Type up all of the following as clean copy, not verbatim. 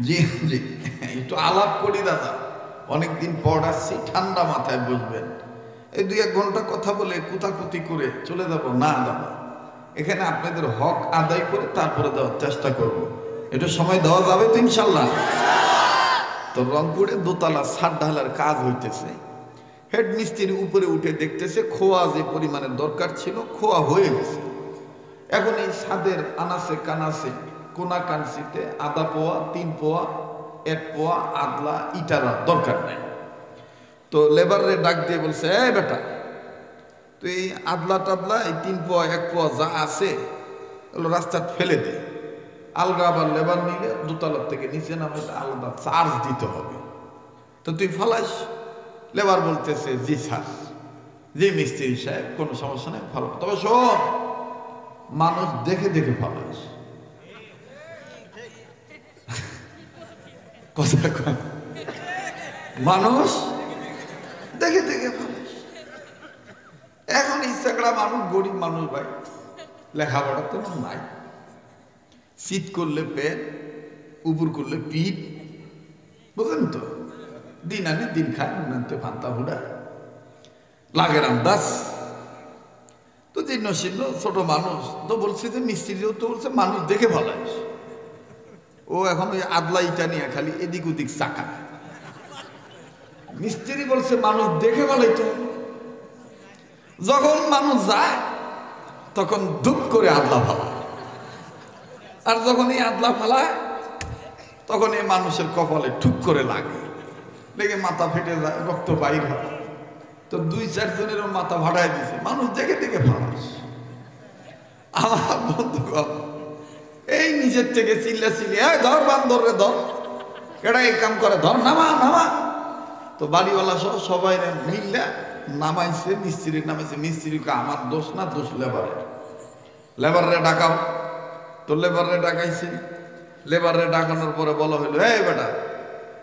জি জি, একটু আলাপ করি দাদা, অনেকদিন পর আসছি, ঠান্ডা মাথায় বসবেন। এই 2-1 ঘন্টা কথা বলে কুতাকুতি করে চলে যাব না দাদা, এখানে আপনাদের হক আদায় করে তারপরে দেওয়ার চেষ্টা করব। একটু সময় দেওয়া যাবে তো ইনশাল্লাহ? তো রংপুরে দোতলা ছাদ ঢালার কাজ হইতেছে। হেড মিস্ত্রি উপরে উঠে দেখতেছে খোয়া যে পরিমাণে দরকার ছিল খোয়া হয়ে গেছে। এখন এই ছাদের আনাসে কানাসে কোনা কানসিতে আধা পোয়া 3 পোয়া 1 পোয়া আদলা ইটার দরকার নেই। তো লেবারে ডাক দিয়ে বলছে, এই বেটা তুই এই আদলা টাদলা এই 3 পোয়া 1 পোয়া যা আছে ওগুলো রাস্তায় ফেলে দে। আলগা আবার লেবার নিলে দোতলার থেকে নিচে নামে আলাদা চার্জ দিতে হবে, তো তুই ফালাইস। লেবার বলতেছে, জি স্যার, জি মিস্ত্রি সাহেব, কোনো সমস্যা নেই, ভালো, তবে শোন মানুষ দেখে দেখে ফালাইস। কথা কয়, মানুষ দেখে দেখে ফালাইস। এখন ইচ্ছাকড়া মানুষ, গরিব মানুষ ভাই, লেখাপড়া তো নাই, শীত করলে পেট, উপর করলে পিঠ, বুঝলেন তো, দিন আনে দিন খায়, নুনান্তে ফান্তা হুড়া লাগের আন্দাজ। তো জীর্ণ শীর্ণ ছোট মানুষ তো বলছে যে মিস্ত্রিও তো বলছে মানুষ দেখে ভালাইস। ও এখন ওই আদলা ইটা নিয়ে খালি এদিক ওদিক চাকা। মিস্ত্রি বলছে মানুষ দেখে ভালাই তো। যখন মানুষ যায় তখন ধুপ করে আদলা ফালায়, আর যখন এই আদলা ফালায় তখন এই মানুষের কপালে ঠুক করে লাগে, লেগে মাথা ফেটে যায়, রক্ত বাইর হয়। তো 2-4 জনেরও মাথা ভাড়ায় দিছে, মানুষ দেখে দেখে ফালাস। আমার বন্ধুগণ এই নিচের থেকে চিল্লা চিল্লি, ধর বান্দর রে ধর, এটা এই কাম করে, ধর নামা নামা। তো বাড়িওয়ালা সহ সবাই মিললে নামাইছে, মিস্ত্রির নামাইছে। মিস্ত্রিকে আমার দোষ না, দোষ লেবারের। লেবারে ডাকাও। তো লেবারে ডাকাইছে। লেবারে ডাকানোর পরে বলা হইলো, এই বেটা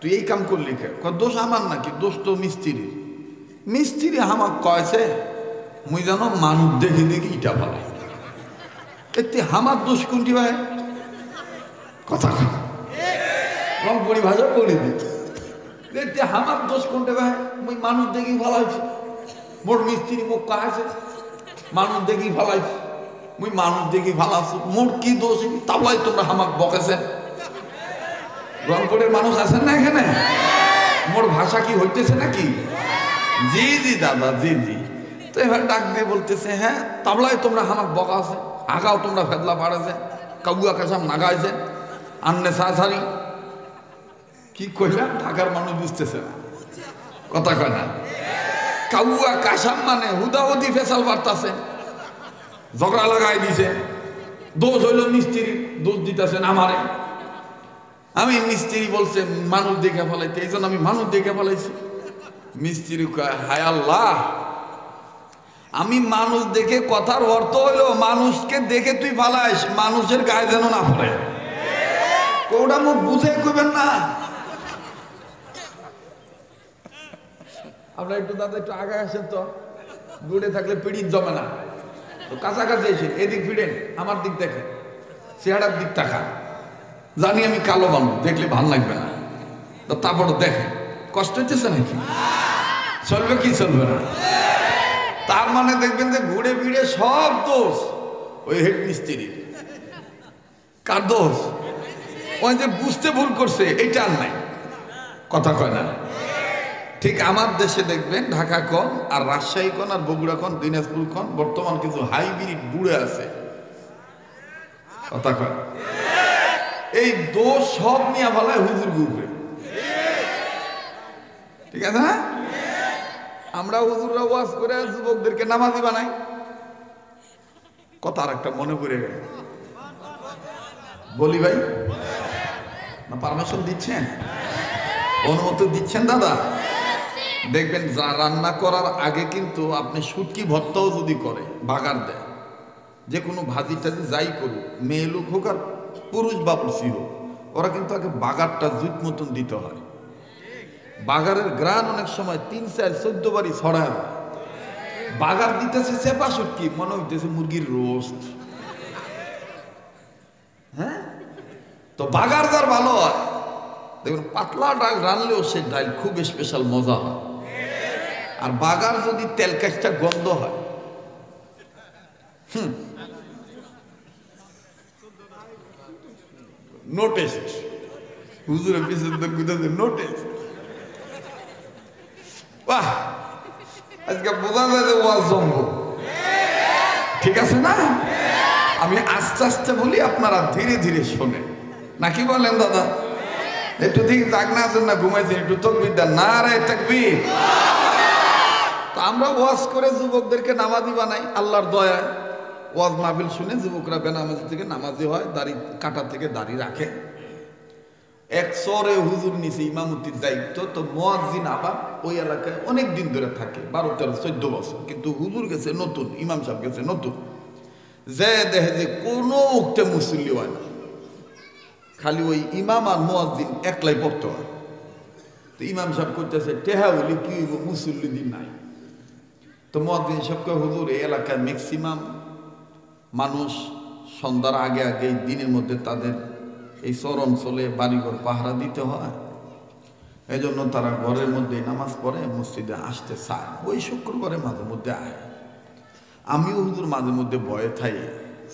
তুই এই কাম করলি কে? দোষ আমার নাকি? দোষ তো মিস্ত্রির। মিস্ত্রি আমাক কয়েছে মুই জানো মানুষ দেখে দেখে ইটা ফেলাই, এতে আমার দোষ কোনটি ভাই? কথা রংপুরি ভাষা বলে দিত, এতে আমার দোষ কোনটা ভাই? মুই মানুষ দেখি ফেলাইছি। মোর মিস্ত্রি মুখ কাছে মানুষ দেখি ফেলাইছি, মুই মানুষ দেখি ফেলাছি, মোর কি দোষ? তাবলাই তোমরা আমাক বকেছেন। রংপুরের মানুষ আছেন না এখানে? মোর ভাষা কি হইতেছে নাকি? জি জি দাদা, জি জি। তো এবার ডাক দিয়ে বলতেছে, হ্যাঁ তাবলায় তোমরা হামাক বকা আছে, আগাও তোমরা ফেদলা পাড়াছে, কাবুয়া কাসাম নাগাইছে, আন্নে সারি। কি কইলাম? ঢাকার মানুষ বুঝতেছে না, কথা কয় না। কাবুয়া কাসাম মানে হুদাহুদি ফেসাল বাড়তাছে, ঝগড়া লাগাই দিছে। দোষ হইল মিস্ত্রি, দোষ দিতেছেন আমারে। আমি মিস্ত্রি বলছে মানুষ দেখে ফেলাইতে, এই জন্য আমি মানুষ দেখে ফেলাইছি। মিস্ত্রি কয়, হায় আল্লাহ, আমি মানুষ দেখে, কথার অর্থ হইলো মানুষকে দেখে তুই ফালাইস, মানুষের গায়ে যেন না পড়ে। ওটা মুখ বুঝে কইবেন না। আপনার একটু দাদা একটু আগে আসেন তো, দূরে থাকলে পিড়িত জমে না। তো কাছাকাছি এসে এদিক ফিরেন, আমার দিক দেখেন, চেহারার দিক তাকান। জানি আমি কালো মানুষ, দেখলে ভাল লাগবে না, তো তারপরে দেখেন কষ্ট হচ্ছে নাকি? চলবে কি চলবে না? তার মানে দেখবেন যে ঘুরে ফিরে সব দোষ ওই হেড মিস্ত্রির। কার দোষ? ওই যে বুঝতে ভুল করছে এইটা আর নাই, কথা কয় না। ঠিক আমার দেশে দেখবেন ঢাকা কন আর রাজশাহী কন আর বগুড়া কন দিনাজপুর কন বর্তমান কিছু হাইব্রিড বুড়ে আছে, কথা কয়। এই দোষ সব নিয়ে ফেলায় হুজুর গুবরে, ঠিক আছে না? আমরা হুজুররা ওয়াজ করে যুবকদেরকে নামাজি বানাই। কথা আর একটা মনে পড়ে গেল, বলি ভাই, না পারমিশন দিচ্ছেন? অনুমতি দিচ্ছেন দাদা? দেখবেন যা রান্না করার আগে কিন্তু আপনি শুটকি ভর্তাও যদি করে, বাগার দেয়, যে কোনো ভাজি টাজি যাই করুক, মেয়ে লোক হোক আর পুরুষ বাপুসি হোক, ওরা কিন্তু আগে বাগারটা জুত মতন দিতে হয়। বাগারের গ্রান অনেক সময় 3-4-14 বারই ছড়ায়। বাগার দিতেছে চেপা শুটকি, মনে হইতেছে মুরগির রোস্ট। হ্যাঁ, তো বাগার যার ভালো হয় দেখুন পাতলা ডাল রানলেও সেই ডাল খুব স্পেশাল মজা হয়। আর বাগার যদি তেল কাজটা গন্ধ হয়, নো টেস্ট। হুজুরের পিছনে নো টেস্ট। বাহ, আজকে বোঝা যায় যে ওয়াজ জমব, ঠিক আছে না? আমি আস্তে আস্তে বলি, আপনারা ধীরে ধীরে শোনেন, নাকি বলেন দাদা? একটু ঠিক জাগনা আছেন না ঘুমাইছেন? একটু তকবীর দেন, নারায়ে তাকবীর। তো আমরা ওয়াজ করে যুবকদেরকে নামাজি বানাই আল্লাহর দয়ায়। ওয়াজ মাহফিল শুনে যুবকরা বেনামাজি থেকে নামাজি হয়, দাড়ি কাটা থেকে দাড়ি রাখে। এক চরে হুজুর নিছে ইমামতির দায়িত্ব। তো মুয়াজ্জিন আবার ওই এলাকায় অনেক দিন ধরে থাকে, 12, 13, 14 বছর। কিন্তু হুজুর গেছে নতুন, ইমাম সাহেব গেছে নতুন। যে দেখে যে কোনো উক্তে মুসল্লি হয় না, খালি ওই ইমাম আর মুয়াজ্জিন একলাই পড়তে হয়। তো ইমাম সাহেব করতেছে টেহা হইলে কি মুসল্লি দিন নাই। তো মুয়াজ্জিন সাহেবকে, হুজুর এই এলাকায় ম্যাক্সিমাম মানুষ সন্ধ্যার আগে আগে দিনের মধ্যে তাদের এই চর অঞ্চলে বাড়িঘর পাহারা দিতে হয়, এই জন্য তারা ঘরের মধ্যে নামাজ পড়ে, মসজিদে আসতে চায়। ওই শুক্রবারে মাঝে মধ্যে আয়। আমিও হুজুর মাঝে মধ্যে ভয়ে থাই,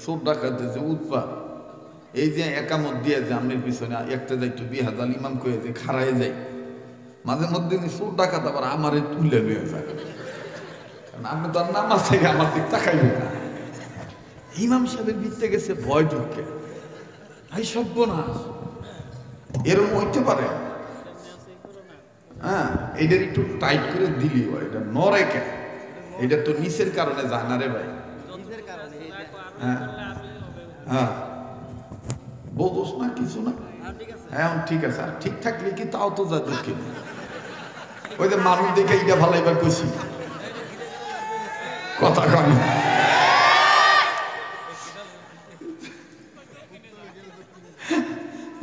চোর ডাকাতে যে উৎপাত, এই যে একামত দিয়ে যে আমনের পিছনে একটা যাইতো 2000 ইমাম কয়ে যে খাড়াই যাই, মাঝে মধ্যে চোর ডাকাত আবার আমারে তুলে নিয়ে যায়। আপনি তো আর নামাজ থেকে আমার দিক তাকাইবে না। ইমাম সাহেবের ভিতরে গেছে ভয় ঢুকে, ভাই সর্বনাশ, এরকম হইতে পারে? হ্যাঁ, এইটার একটু টাইট করে দিলি হয়, এটা নড়ে কেন? এটা তো নিচের কারণে যায় না রে ভাই। হ্যাঁ হ্যাঁ, বোঝোস না কিছু না? হ্যাঁ ঠিক আছে, আর ঠিক থাকলে কি তাও তো যা দুঃখী। ওই যে মানুষ দেখে এইটা ভালাইবার কইছি, কথা কয় না।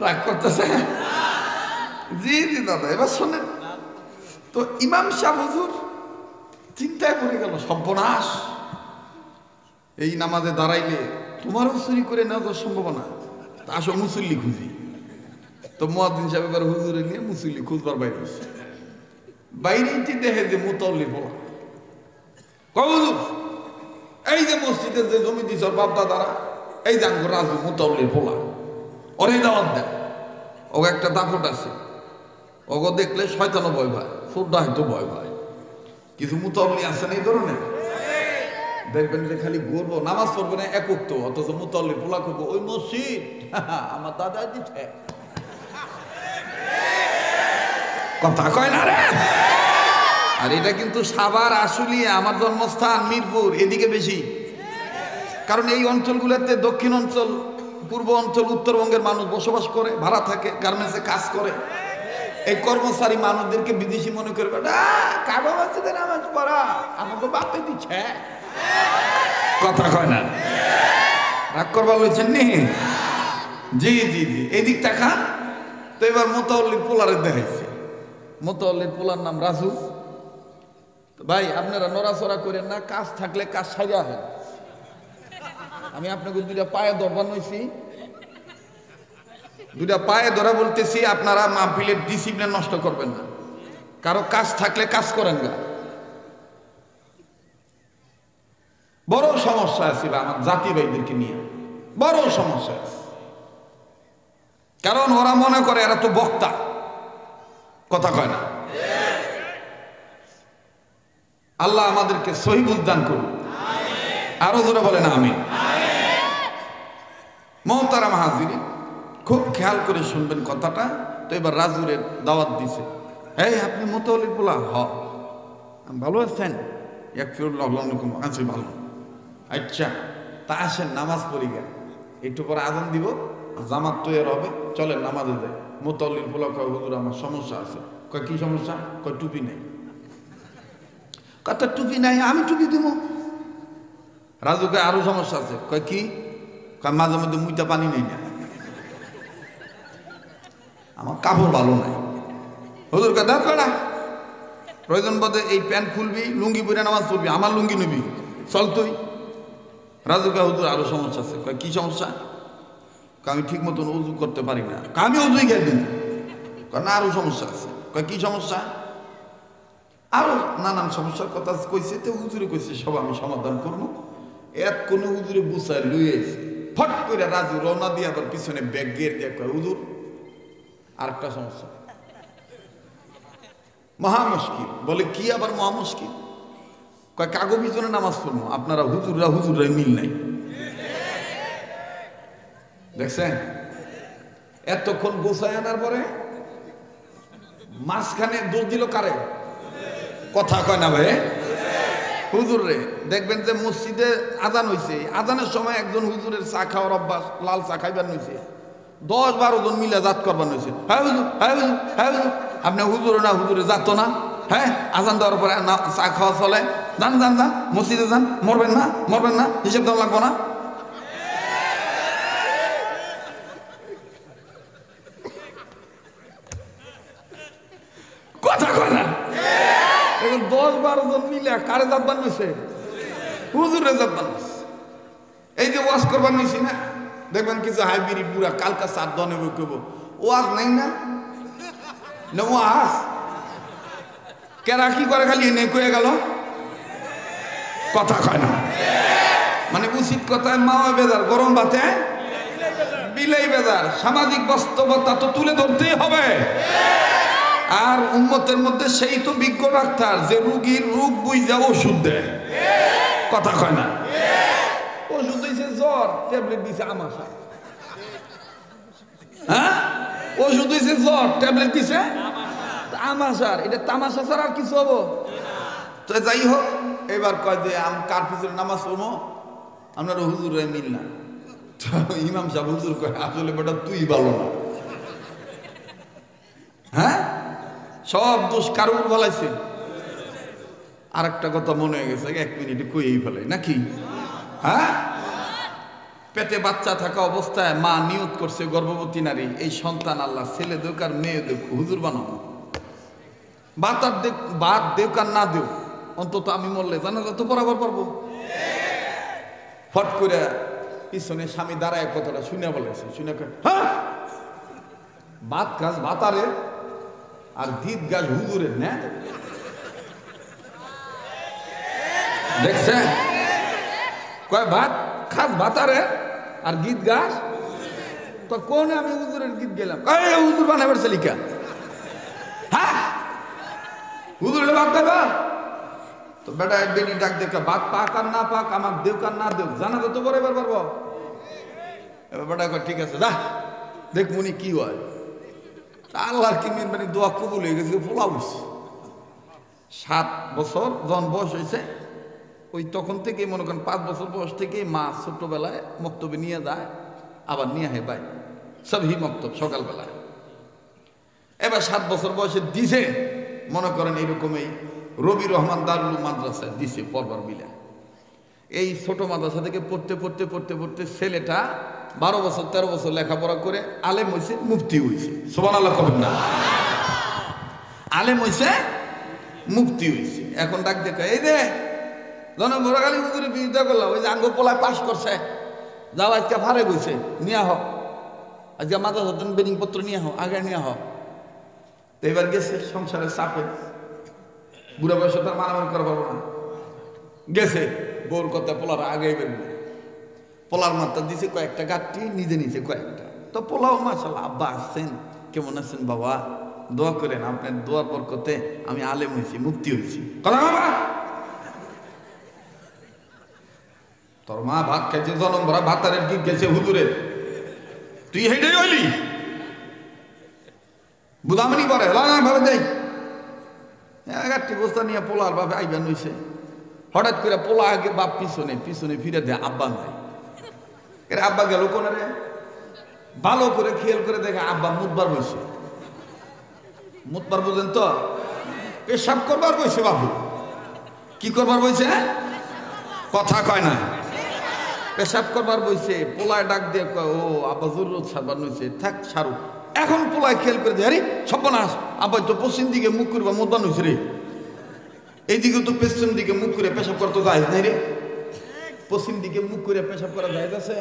রাগ করতেছে? জি জি দাদা, এবার শোনেন তো। ইমাম সাহেব হুজুর চিন্তায় পড়ে গেল, সর্বনাশ, এই নামাজে দাঁড়াইলে তোমারও চুরি করে নেওয়া যাওয়ার সম্ভাবনা। আসো মুসল্লি খুঁজি। তো মুয়াজ্জিন সাহেব এবার হুজুরে নিয়ে মুসল্লি খুঁজবার বাইরে আসছে। বাইরেই দেখে যে মুতাল্লি বলা, হুজুর এই যে মসজিদের যে জমি দিছ বাপদা দ্বারা, এই যে আঙ্গুর রাজু মুতাল্লি বলা, ওরে দাওয়াত দেন। ও একটা দাপট আছে, ওগো দেখলে শয়তানও ভয় পায়, চোরটা হয়তো ভয় পায়। কিছু মুতাল্লি আছে না এই ধরনের, দেখবেন যে খালি ঘুরবো, নামাজ পড়বো না একক তো, অথচ মুতাল্লি পোলা করবো ওই মসজিদ আমার দাদা দিচ্ছে। কথা কয় না রে? আর এটা কিন্তু সাভার, আশুলিয়া, আমার জন্মস্থান মিরপুর, এদিকে বেশি। কারণ এই অঞ্চলগুলোতে দক্ষিণ অঞ্চল, পূর্ব অঞ্চল, উত্তরবঙ্গের মানুষ বসবাস করে, ভাড়া থাকে, গার্মেন্টসে কাজ করে। এই কর্মচারী মানুষদেরকে বিদেশি মনে করবে, কাবা মসজিদে নামাজ পড়া আমাকে বাপে দিচ্ছে। কথা কয় না? রাগ করবার বলছেন নি? জি জি জি, এদিক তাকান তো। এবার মোতাল্লির পোলারে দেখাইছে। মোতাল্লির পোলার নাম রাজু। ভাই আপনারা নড়াচড়া করেন না, কাজ থাকলে কাজ সাইরা হয়। আমি আপনাকে দুইটা পায়ে ধরবার নইছি, দুইটা পায়ে ধরা বলতেছি, আপনারা মাহফিলের ডিসিপ্লিন নষ্ট করবেন না। কারো কাজ থাকলে কাজ করেন না। বড় সমস্যা ছিল আমার জাতি ভাইদেরকে নিয়ে, বড় সমস্যা। কারণ ওরা মনে করে এরা তো বক্তা। কথা কয় না? আল্লাহ আমাদেরকে সহিহ দান করুন, আরো জোরে বলেন আমিন। মুহতারাম হাজিরিন, খুব খেয়াল করে শুনবেন কথাটা। তো এবার রাজুরের দাওয়াত দিছে, এই আপনি মুতাল্লির পোলা? ভালো আছেন? আছি ভালো। আচ্ছা তা আসেন নামাজ পড়ি গেল, একটু পরে আজান দিব, জামাত তৈরি হবে, চলেন নামাজে যাই। মুতাল্লির পোলা কয়, হুজুর আমার সমস্যা আছে। কয় কি সমস্যা? কয় টুপি নেই। কত টুপি নাই, আমি টুপি দিব। রাজুকে আরো সমস্যা আছে। কয় কি? কয় মাঝে মধ্যে মুইটা পানি নেই না, আমার কাপড় ভালো নাই। হুজুর কয় দেখ বেড়া, প্রয়োজন বোধে এই প্যান্ট খুলবি, লুঙ্গি পরে নামাজ পড়বি, আমার লুঙ্গি নিবি, চল তুই। রাজুকে হুজুর আরো সমস্যা আছে। কয় কি সমস্যা? আমি ঠিক মতন উজু করতে পারি না। আমি উজুই খাই দিন। না আরো সমস্যা আছে। কয় কি সমস্যা? আরো নানান সমস্যার কথা কইছে। তো হুজুরে কইছে সব আমি সমাধান করবো। এক কোনো হুজুরে বুঝায় লইয়েছে, ফট করে রাজু রওনা দিয়ে আবার পিছনে ব্যাগ গিয়ে দিয়ে কয় হুজুর আরেকটা সমস্যা, মহা মুশকিল। বলে কি আবার মহা মুশকিল? কয় কাগো পিছনে নামাজ পড়বো, আপনারা হুজুররা মিল নাই। দেখছেন এতক্ষণ গোছায় আনার পরে মাঝখানে দোষ দিল কারে? কথা কয় না ভাই হুজুর রে। দেখবেন যে মসজিদে আজান হইছে, আজানের সময় একজন হুজুরের চা খাওয়ার অভ্যাস, লাল চা খাইবার হইছে, 10-12 জন মিলে জাত করবার হইছে। হ্যাঁ হুজুর, হ্যাঁ হুজুর, হ্যাঁ হুজুর। আপনি হুজুর না, হুজুরে যাত না। হ্যাঁ আজান দেওয়ার পরে চা খাওয়া চলে। যান যান যান মসজিদে যান, মরবেন না, মরবেন না, হিসেব দেওয়া লাগবো না। কথা কয় না। 10-12 জন মিলে কারে জাত বানিয়েছে? হুজুরে জাত বানিয়েছে। এই যে ওয়াজ করবার নিছি না, দেখবেন কিছু হাইবিরি পুরা কালকা সাত দনে বইব, ওয়াজ নাই না ওয়াজ কেরা কি করে খালি এনে কয়ে গেল। কথা কয় না। মানে উচিত কথায় মাওয়া বেজার, গরম ভাতে বিলাই বেজার। সামাজিক বাস্তবতা তো তুলে ধরতেই হবে। আর উম্মতের মধ্যে সেই তো বিজ্ঞ ডাক্তার যে রুগীর রোগ বুঝা ওষুধ দেয়। কথা কয় না। ওষুধ দিয়েছে জ্বর, ট্যাবলেট দিয়েছে আমাশা। হ্যাঁ ওষুধ দিয়েছে জ্বর, ট্যাবলেট দিছে আমাশার। এটা তামাশা ছাড়া আর কিছু হবো? তো যাই হোক, এবার কয় যে আমি কার পিছনে নামাজ পড়বো, আপনার হুজুর মিল না। ইমাম সাহেব হুজুর কয় আসলে বেটা তুই ভালো না। হ্যাঁ সব দোষ কার উপর বলাইছে? আর একটা কথা মনে হয়ে গেছে, 1 মিনিটে কইই ফেলে নাকি। হ্যাঁ পেটে বাচ্চা থাকা অবস্থায় মা নিয়ত করছে, গর্ভবতী নারী, এই সন্তান আল্লাহ ছেলে দেখ আর মেয়ে দেখ হুজুর বানাবো। বাদ দেখ আর না দেও, অন্তত আমি মরলে জানাজা তো বরাবর পারবো। ফট করে পিছনে স্বামী দাঁড়ায় কথাটা শুনে বলেছে, শুনে হ্যাঁ ভাত গাছ ভাতারে আর গীত গাছ হুজুরের না। দেখছে কয় ভাত খাস ভাতারে আর গীত গাছ তো কোন আমি হুজুরের গীত গেলাম। হুজুর বানাবার লিখা। হ্যাঁ হুজুরের ভাত দেবা তো বেটা বেটি ডাক দেখে ভাত পাক আর না পাক, আমার দেউ কার না দেউ জানা তো বড় এবার পারবো। এবার বেটা কয় ঠিক আছে যা দেখ মনি কি হয়। আল্লাহর কি মেহরবানি, দোয়া কবুল হয়ে গেছে। পোলা হইছে 7 বছর যখন বয়স হয়েছে, ওই তখন থেকে মনে করেন 5 বছর বয়স থেকে মা ছোট্টবেলায় মক্তবে নিয়ে যায়, আবার নিয়ে আহে ভাই সবই মক্তব সকালবেলায়। এবার 7 বছর বয়সে দিছে, মনে করেন এইরকম এই রবি রহমান দারুল মাদ্রাসায় দিছে পরবার মিলে। এই ছোট মাদ্রাসা থেকে পড়তে পড়তে পড়তে পড়তে ছেলেটা 12 বছর 13 বছর লেখাপড়া করে আলেম হয়েছে, মুফতি হয়েছে। সুবহানাল্লাহ কবেন না। আলেম হয়েছে, মুফতি হয়েছে। এখন ডাক দেখা এই যে জনবরাগালী হুজুরের বিরুদ্ধে করলাম, ওই যে আঙ্গ পোলায় পাশ করছে, যাও আজকে ফারে গেছে নিয়ে হোক, আজকে মাদ্রাসা বেডিং পত্র নিয়ে হোক, আগে নিয়ে হোক। তো এবার গেছে সংসারের চাপে, বুড়া বয়সে তার মারামারি করা পারবো না, গেছে বউর কথা পোলার আগে বেরবে। পোলার মাত্রা দিছে কয়েকটা গাঠটি, নিজে নিচে কয়েকটা। তো পোলাও মাশাআল্লাহ, আব্বা আসছেন, কেমন আছেন বাবা, দোয়া করেন, আপনার দোয়ার বরকতে আমি আলেম হয়েছি, মুফতি হয়েছি। কথা বাবা তোর মা ভাত খাইছে, জনম ভরা ভাতারের গীত গেছে হুজুরের, তুই হেঁটেই হইলি বুধামনি করে ভাবে দেই। গাঠটি বস্তা নিয়ে পোলার বাপে আইবেন হয়েছে। হঠাৎ করে পোলা আগে বাপ পিছনে পিছনে ফিরে দেয়, আব্বা নাই। এর আব্বা গেল কোন রে, ভালো করে খেয়াল করে দেখে আব্বা মুতবার বসে। মুতবার বুঝেন তো, পেশাব করবার বসে বাবু। কি করবার বসে? কথা কয় না। পেশাব করবার বসে। পোলায় ডাক দিয়ে কয় ও আব্বা জরুরত সারবার নইছে, থাক সারু। এখন পোলায় খেয়াল করে দেয়, আরে সর্বনাশ, আব্বা তো পশ্চিম দিকে মুখ করবা মুতবার নইছে রে, এইদিকে তো পশ্চিম দিকে মুখ করে পেশাব করতে যায় নাই রে। পশ্চিম দিকে মুখ করে পেশাব করা যায় আছে?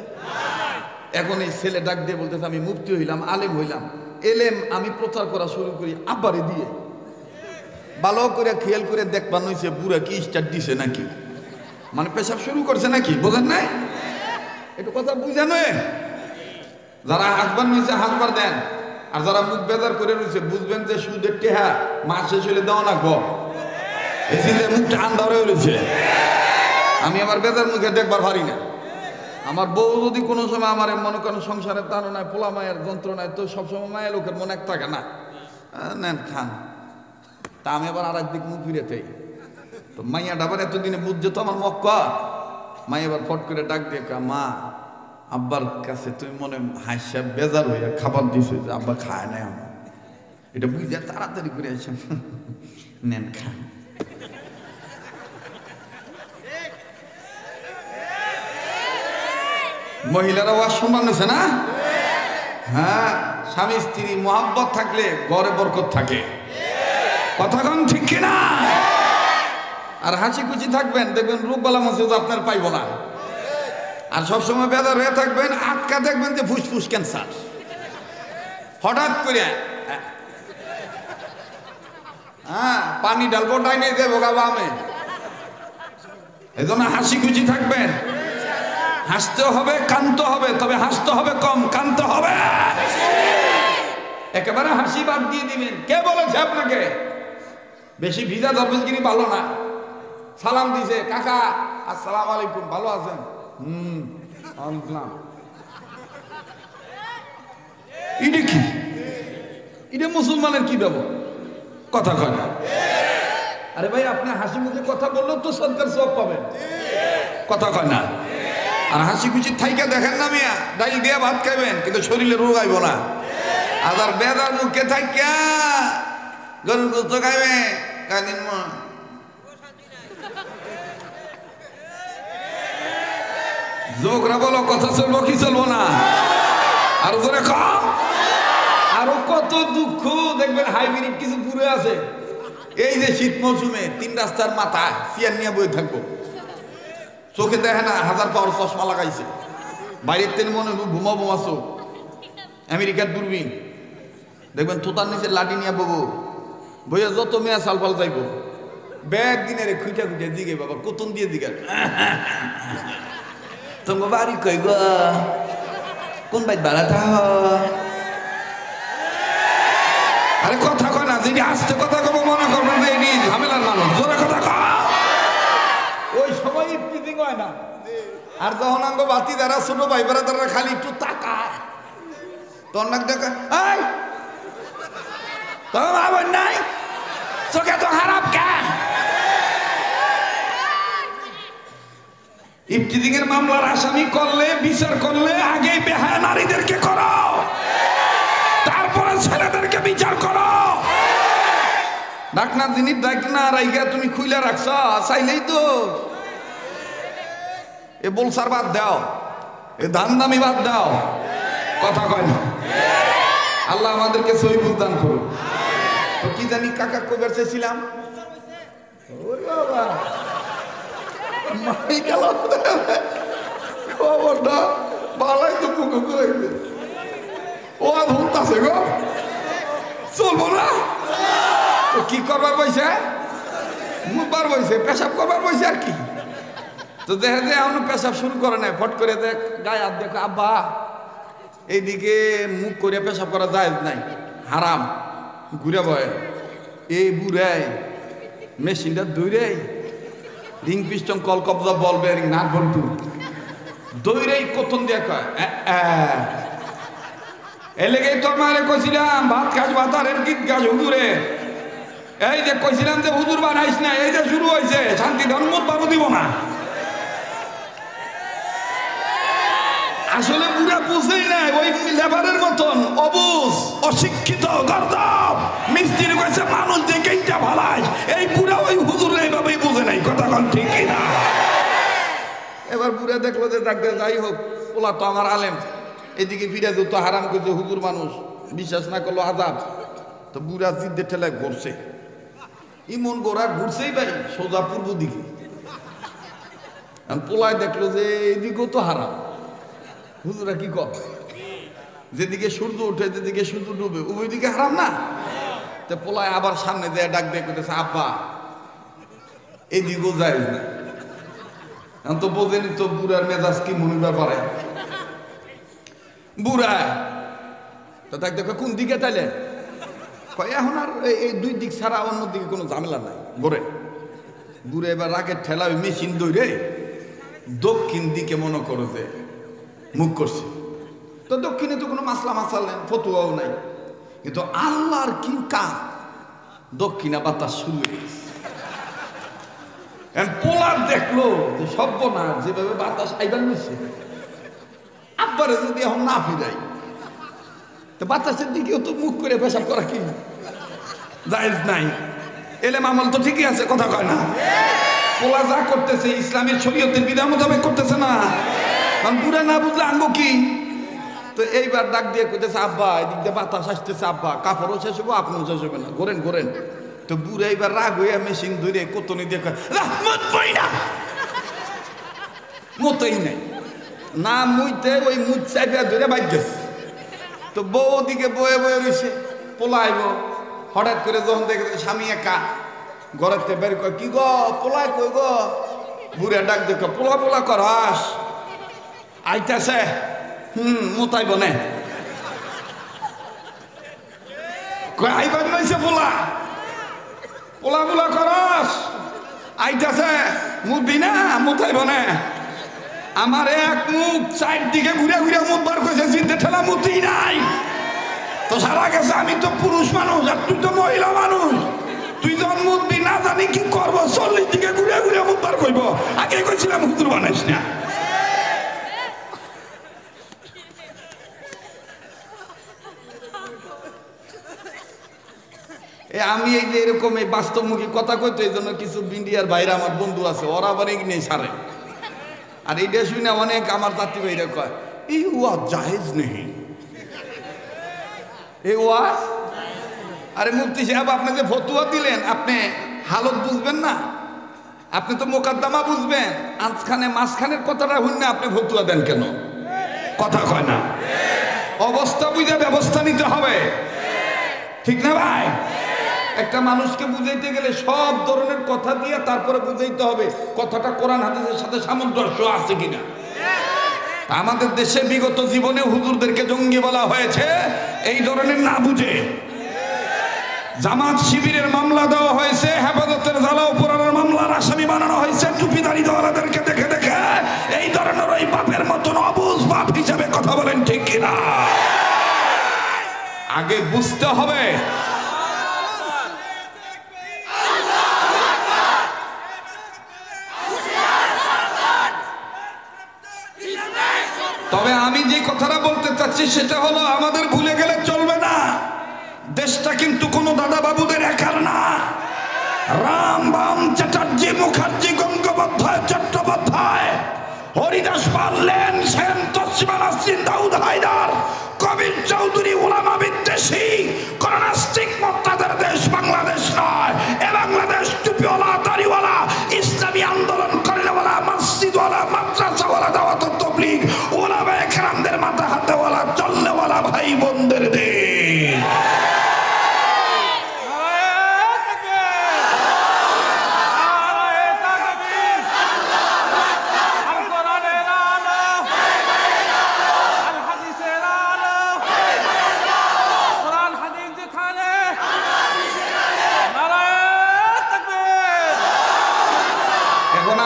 এখন এই ছেলে ডাক দিয়ে বলতেছে আমি মুফতি হইলাম, আলেম হইলাম, এলেম আমি প্রচার করা শুরু করি আব্বারে দিয়ে। ভালো করে খেয়াল করে দেখবার নইছে বুড়া কি স্টার্ট দিছে নাকি, মানে পেশাব শুরু করছে নাকি, বোঝেন নাই? একটু কথা বুঝেন। যারা হাঁকবার নইছে হাঁকবার দেন, আর যারা মুখ বেজার করে রয়েছে বুঝবেন যে সুদের টেহা মাস শেষ হলে দেওয়া না গো, এই চিন্তায় মুখটা আন্দা হয়ে রয়েছে। আমি আমার বেজার মুখে দেখবার পারি না। আমার বউ যদি কোনো সময় আমার মনে করেন সংসারের তাড়নায় পোলা মায়ের যন্ত্রণায়, তো সবসময় মায়ের লোকের মনে এক থাকে না, নেন খান। তা আমি আবার আর একদিক মুখ ফিরে থাই। তো মাইয়া ডাবার এতদিনে বুঝছে তো আমার মক্কা। মাই আবার ফট করে ডাক দিয়ে মা আব্বার কাছে তুমি মনে হাসা বেজার হইয়া খাবার দিছো যে আব্বা খায় নাই আমার, এটা বুঝে তাড়াতাড়ি করে আসেন, নেন খান। মহিলারা ওয়াজ সম্মান হয়েছে না? হ্যাঁ, স্বামী স্ত্রী মোহাব্বত থাকলে ঘরে বরকত থাকে, কথা কন ঠিক কিনা? আর হাসি খুশি থাকবেন, দেখবেন রূপ বালা মাসে আপনার পাইব না। আর সবসময় বেজার হয়ে থাকবেন, আটকা দেখবেন যে ফুসফুস ক্যান্সার হঠাৎ করে। হ্যাঁ, পানি ডালবো ডাইনে দেবো গাবা আমি। এই জন্য হাসি খুশি থাকবেন, হাসতে হবে কানতে হবে, তবে হাসতে হবে কম, কানতে হবে। একেবারে হাসি বাদ দিয়ে দিবেন। কে বলেছে আপনাকে? বেশি ভিজা দরবেশগিরি ভালো না। সালাম দিছে, কাকা আসসালাম আলাইকুম, ভালো আছেন? এটা কি? এটা মুসলমানের কি দেব কথা কয় না? আরে ভাই, আপনি হাসি মুখে কথা বললেও তো সরকার সব পাবেন, কথা কয় না? আর হাসি খুশি থাইকা দেখেন না মিয়া, ডাইল দিয়ে ভাত খাইবেন কিন্তু শরীরে রোগ আইব না। আর বেদার মুখে থাইকা গরুর গোস্ত খাইবে কাদিন মা। যুবকরা বলো, কথা চলবো কি চলবো না? আর ধরে কম। আরো কত দুঃখ দেখবেন, হাইব্রিড কিছু পুরে আছে। এই যে শীত মৌসুমে 3 রাস্তার মাথা চেয়ার নিয়ে বই থাকবো, চোখে দেখে না, 1000 পাওয়ার চশমা লাগাইছে, বাইরের তেল মনে ঘুমা বোমা চোখ, আমেরিকার দূরবীন, দেখবেন তোতার নিচে লাঠি নিয়ে ববো, বইয়া যত মেয়া সালফাল যাইব, ব্যাগ দিনে রে খুঁটা খুঁটে দিকে বাবা কতন দিয়ে দিকে, তোমার বাড়ি কই গো, কোন বাইর বাড়া থা? আরে কথা কয় না, যদি আসতে কথা কব মনে করবেন যে এটি ঝামেলার মানুষ, জোরে কথা কয়। ওই সময় ইফতিজিং হয় না। আর যখন আঙ্গ বাতি দ্বারা ছোট ভাই বেড়া তারা খালি একটু তাকায়, তোর নাক দেখা এই তোর আবার নাই চোখে তো খারাপ কে? ইফতিজিং এর মামলার আসামি করলে, বিচার করলে আগে বেহায়া নারীদেরকে করো, তারপরে ছেলেদেরকে বিচার করো। ডাকনা জিনিস ডাক না রাইগা তুমি খুইলা রাখছ, চাইলেই তো এ বলসার বাদ দাও, এ ধান দামি বাদ দাও, কথা কয় না। আল্লাহ আমাদেরকে সহি বুঝদান করুন। তো কি জানি কাকা কইবার চাইছিলাম, খবরটা ভালাই তো পুকুর করে ও ভুলতাছে গো, চলবো না তো কি করবার বইছে, মুখবার বইছে, পেশাব করবার বইছে আর কি। তো দেখে যে এখনো পেশাব শুরু করে নাই, ফট করে দেখ গায়ে হাত দেখো, আব্বা এইদিকে মুখ করে পেশাব করা যায় নাই, হারাম, ঘুরে বয়। এই বুড়াই মেশিনটা দৌড়াই রিং পিস্টন কল কবজা বল বেয়ারিং নাট বল্টু দৌড়াই কতন দিয়ে কয় এলেগেই তোর মারে কইছিলাম ভাত খাস ভাতারের গীত গাছ হুজুরে, এই যে কইছিলাম যে হুজুর বানাইস না, এই যে শুরু হয়েছে শান্তি ধর্ম বাবু দিব না। আসলে পুরা বুঝেই নাই, ওই লেবারের মতন অবুঝ, অশিক্ষিত, গর্দভ মিস্ত্রি কইছে মানুষ দেখেই যা ভালাই, এই পুরা ওই হুজুর এইভাবেই বুঝে নাই, কথা কন ঠিক না? এবার পুরা দেখলো যে যাই হোক ওলা তো আমার আলেম, এদিকে ফিরে যেত হারাম করছে হুজুর মানুষ, বিশ্বাস না করলো আজাব। তো বুড়া জিদ্দের ঠেলায় ঘুরছে, ইমন গোড়া ঘুরছেই ভাই সোজা পূর্ব দিকে। পোলায় দেখলো যে এদিকেও তো হারাম, হুজুরা কি কর যেদিকে সূর্য উঠে যেদিকে সূর্য ডুবে উভয় দিকে হারাম না। তো পোলায় আবার সামনে দিয়ে ডাক দিয়ে করতেছে, আব্বা এইদিকেও যায় না। এখন তো বোঝেনি তো বুড়ার মেজাজ কি মনিবার পারে। বুড়া তো তাকে দেখো কোন দিকে তাইলে এখন আর এই দুই দিক ছাড়া অন্য দিকে কোনো ঝামেলা নাই। ঘরে বুড়ে এবার রাগের ঠেলা ওই মেশিন দৌড়ে দক্ষিণ দিকে মনে করো যে মুখ করছে। তো দক্ষিণে তো কোনো মাসলা মাসাল নেই, ফতুয়াও নাই, কিন্তু আল্লাহর কি কাজ, দক্ষিণা বাতাস শুরু হয়ে গেছে। পোলার দেখলো যে সর্বনাশ, যেভাবে বাতাস আইবার নিচ্ছে, আব্বারে যদি এখন না ফিরাই তো বাতাসের দিকেও তো মুখ করে পেশাব করা কি জায়েজ নাই। এলেম আমল তো ঠিকই আছে, কথা কয় না। পোলা যা করতেছে ইসলামের শরীয়তের বিধান মোতাবেক করতেছে না, কারণ বুড়া না বুঝলে আঙ্গ কি। তো এইবার ডাক দিয়ে কইতেছে, আব্বা এদিক দিয়ে বাতাস আসতেছে, আব্বা কাপড়ও শেষ হবো, আপনিও শেষ হবে না, ঘোরেন ঘোরেন। তো বুড়া এইবার রাগ হইয়া মেশিন ধরে কোতনি দিয়ে মতই নাই না মুইতে ওই মুখ চাইপিয়া ধরে বাইর গেছে। তো বউ দিকে বয়ে বয়ে রয়েছে, পোলাইব। হঠাৎ করে যখন দেখে স্বামী একা ঘরের বের কয়, কি গো পোলাই কই গো? বুড়া ডাক দেখো, পোলা পোলা করস আইতাছে, মোতাইব নে কয় আইবার নইছে পোলা, পোলা পোলা করস আইতাছে, মুদবি না মোতাইব নে। আমার এক মুখ সাইড দিকে ঘুরে ঘুরে মুখ বার করেছে, চিনতে ঠেলা মুতি নাই। তো সারা গেছে, আমি তো পুরুষ মানুষ আর তুই তো মহিলা মানুষ, তুই যখন মুদবি না জানি কি করবো, 40 দিকে ঘুরে ঘুরে মুখ বার করব। আগে কইছিলাম হুজুর বানাইস না। আমি এই যে এরকম এই বাস্তবমুখী কথা কইতো, এই জন্য কিছু ইন্ডিয়ার বাইরে আমার বন্ধু আছে, ওরা আবার এগিয়ে ছাড়ে। আর এইটা শুনে অনেক আমার জাতি ভাইরা কয়, এই ওয়াজ জায়েজ নেই, এই ওয়াজ। আরে মুফতি সাহেব আপনি যে ফতুয়া দিলেন, আপনি হালত বুঝবেন না, আপনি তো মোকদ্দমা বুঝবেন। আজখানে মাঝখানের কথাটা শুনে আপনি ফতুয়া দেন কেন? কথা কয় না। অবস্থা বুঝে ব্যবস্থা নিতে হবে, ঠিক না ভাই? একটা মানুষকে বুঝাইতে গেলে সব ধরনের কথা দিয়ে তারপরে বুঝাইতে হবে কথাটা কোরআন হাদিসের সাথে সামঞ্জস্য আছে কিনা। আমাদের দেশে বিগত জীবনে হুজুরদেরকে জঙ্গি বলা হয়েছে এই ধরনের না বুঝে। জামাত শিবিরের মামলা দেওয়া হয়েছে, হেফাজতের জ্বালাও পোড়ানোর মামলার আসামি বানানো হয়েছে টুপিদারি দেওয়ালাদেরকে দেখে দেখে। এই ধরনের ওই বাপের মতন অবুঝ বাপ হিসাবে কথা বলেন, ঠিক কিনা? আগে বুঝতে হবে। তবে আমি যে কথাটা বলতে চাচ্ছি সেটা হলো, আমাদের ভুলে গেলে চলবে না, দেশটা কিন্তু কোনো দাদা বাবুদের একার না। রাম বাম চ্যাটার্জি মুখার্জি গঙ্গোপাধ্যায় চট্টোপাধ্যায় হরিদাস পাল লেন সেন তসলিমা নাসরিন দাউদ হায়দার কবির চৌধুরী উলামা বিদ্বেষী কোন নাস্তিক মোক্তাদের দেশ বাংলাদেশ নয়। এ বাংলাদেশ টুপিওয়ালা দাড়িওয়ালা ইসলামী আন্দোলন করেওয়ালা মসজিদওয়ালা মাদ্রাসাওয়ালা দাওয়াত তাবলীগ উলামায়ে কেরামদের মাথা হাতেওয়ালা চলনেওয়ালা ভাই বোনদের দেশ।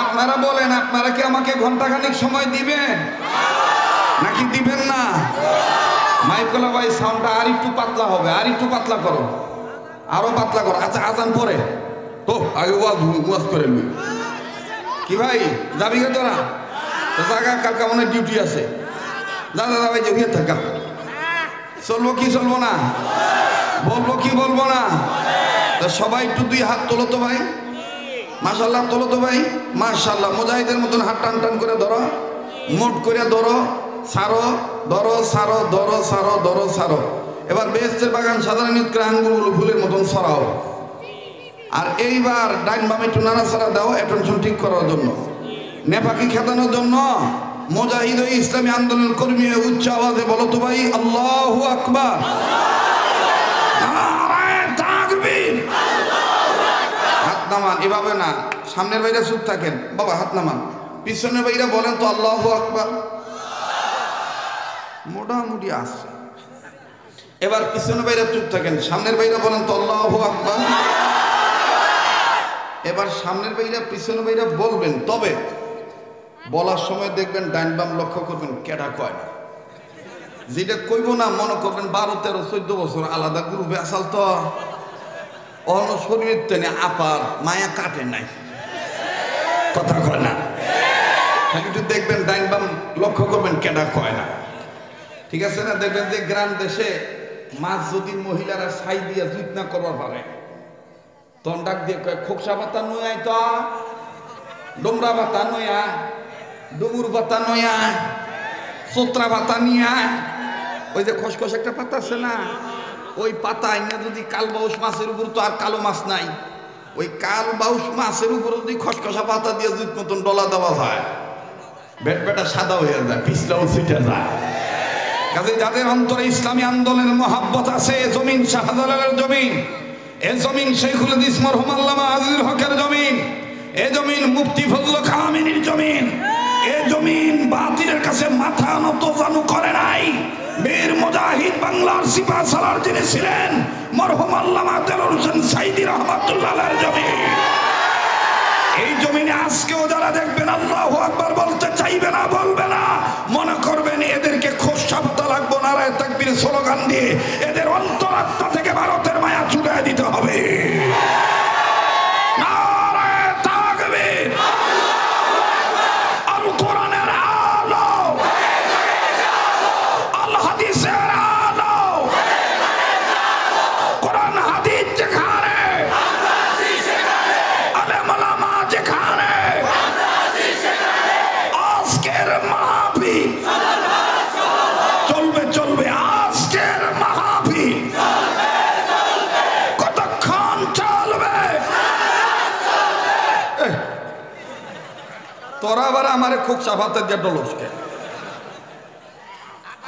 আপনারা বলেন, আপনারা কি আমাকে ঘন্টাখানিক সময় দিবেন নাকি দিবেন না? মাইকলা ভাই সাউন্ডটা আর একটু পাতলা হবে, আর একটু পাতলা করো, আরো পাতলা করো। আচ্ছা আজান পরে তো আগে ওয়াজ করে লুই। কি ভাই যাবি গে তোরা? জায়গা কালকে মনে ডিউটি আছে, যা দাদা ভাই যে থাকা। চলবো কি চলবো না, বলবো কি বলবো না? তা সবাই একটু 2 হাত তোলো তো ভাই, মাশাআল্লাহ তোলো তো ভাই, মাশাআল্লাহ। মুজাহিদের মতন হাত টান টান করে ধরো, মুট করে ধরো, সারো ধরো, সারো ধরো, সারো ধরো, সারো। এবার বেহেশতের বাগান সাধারণ করে আঙ্গুরগুলো ফুলের মতন সরাও। আর এইবার ডাইন বামে একটু নাড়াচাড়া দাও অ্যাটেনশন ঠিক করার জন্য, নেপাকি খেদানোর জন্য। মুজাহিদ ইসলামী আন্দোলন কর্মী উচ্চ আওয়াজে বলো তো ভাই আল্লাহু আকবার। নারায়ে তাকবীর। হাত নামান, এভাবে না, সামনের ভাইরা চুপ থাকেন বাবা, হাত নামান। পিছনের ভাইরা বলেন তো আল্লাহু আকবার। মোটামুটি আসছে। এবার পিছনের ভাইরা চুপ থাকেন, সামনের ভাইরা বলেন তো আল্লাহু আকবার। এবার সামনের ভাইরা পিছনের ভাইরা বলবেন, তবে বলার সময় দেখবেন ডাইন বাম লক্ষ্য করবেন, কেডা কয় না। যেটা কইব না মনে করবেন 12, 13, 14 বছর আলাদা গ্রুপে আসাল তো অন্য শরীরের টেনে আপার মায়া কাটে নাই, কথা কয় না। একটু দেখবেন ডাইন বাম লক্ষ্য করবেন, কেডা কয় না, ঠিক আছে না? দেখবেন যে গ্রাম দেশে মাছ যদি মহিলারা ছাই দিয়ে জুত না করবার পারে, তখন ডাক দিয়ে কয় খোকসা পাতা নয়, তো ডোমরা পাতা নয়া, ডুমুর পাতা নয়া, চোত্রা পাতা নিয়া, ওই যে খসখস একটা পাতা আছে না, ওই পাতা আইনা যদি কালবাউস মাছের উপর, তো আর কালো মাছ নাই, ওই কালবাউস মাছের উপর যদি খসখসা পাতা দিয়ে জুত মতন ডলা দেওয়া যায়, বেট বেটা সাদা হয়ে যায়, পিছলাও ছিটে যায়। কাজে যাদের অন্তরে ইসলামী আন্দোলনের মহাব্বত আছে, জমিন শাহজালালের জমিন, এ জমিন শেখুল হাদিস মরহুম আল্লামা আজিজুল হকের জমিন, এ জমিন মুফতি ফজলুল খামিনীর জমিন, এ জমিন বাতিলের কাছে মাথা নত জানু করে নাই। বীর মুজাহিদ বাংলার সিপাহ সালার যিনি ছিলেন মরহুম আল্লামা দেলোয়ার হোসেন সাইদী রাহমাতুল্লাহ আলাইহির জমিন। এই জমিনে আজকেও যারা দেখবেন আল্লাহু আকবার বলতে চাইবে না, বলবে না, মনে করবেন এদেরকে খোসা পাতা লাগবো, নারায়ে তাকবীর স্লোগান দিয়ে এদের অন্তরাত্মা থেকে ভারতের মায়া ছুড়ে দিতে হবে। নারায়ে তাকবীর। আল কোরআনের আলো, আল হাদিসের আলো, কোরআন হাদিস যেখানে, আলেম ওলামা যেখানে, আজকের মাহফিল চলবে চলবে, আজকের মাহফিল কতক্ষণ চলবে? তোরা আবার আমারে খুব সাফাতের যে ডলসকে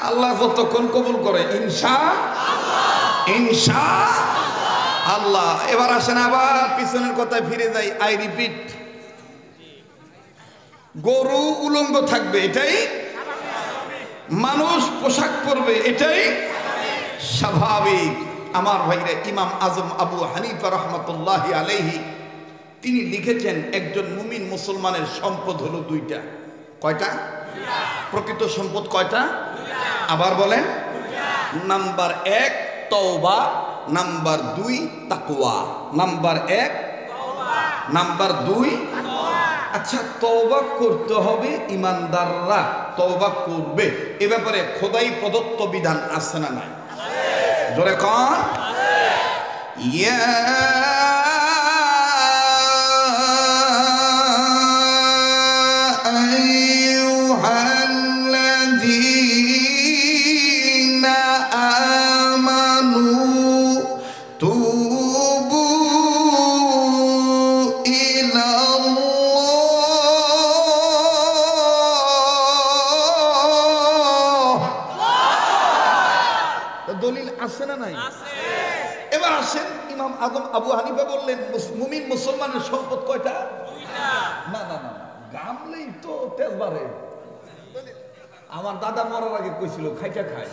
আল্লাহ যতক্ষণ কবুল করে ইনশাআল্লাহ। এবার আসেন আবার পিছনের কথায় ফিরে যাই। আই রিপিট, গরু উলঙ্গ থাকবে এটাই, মানুষ পোশাক পরবে এটাই স্বাভাবিক। আমার ভাইরা, ইমাম আজম আবু হানিফা রহমতুল্লাহি আলাইহি তিনি লিখেছেন, একজন মুমিন মুসলমানের সম্পদ হলো দুইটা। কয়টা? প্রকৃত সম্পদ কয়টা? আবার বলেন। নাম্বার 1 তওবা, নাম্বার 2 তাকওয়া। Number 1 number 2। আচ্ছা, তওবা করতে হবে, ইমানদাররা তওবা করবে, এ ব্যাপারে খোদাই প্রদত্ত বিধান আছে না নাই? জোরে কোন? ইয়া আইয়ুহাল্লাযীনা আমানু তুবু ইলাল্লাহ। দলিল আছে না নাই? এবার আসেন, ইমাম আজম আবু হানিফা বললেন মুমিন মুসলমানের সম্পদ কয়টা? না না না, গামলেই তো তেজ বাড়ে। আমার দাদা মরার আগে কইছিল খাইটা খায়,